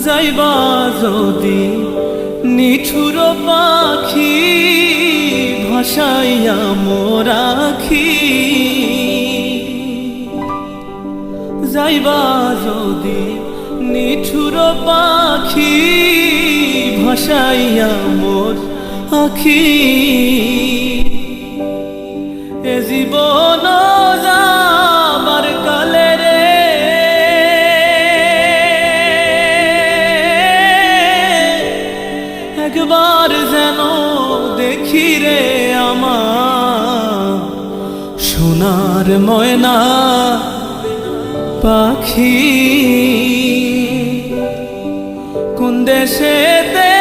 যাইবা যদি নিঠুর পাখি ভাসাইয়া মোর আখি, যাইবা যদি নিঠুর পাখি ভাসাইয়া মোর আখি, এ জীবন যাবার কালে রে একবার যেন দেখি রে আমার সোনার ময়না পাখি, কোন দেশেতে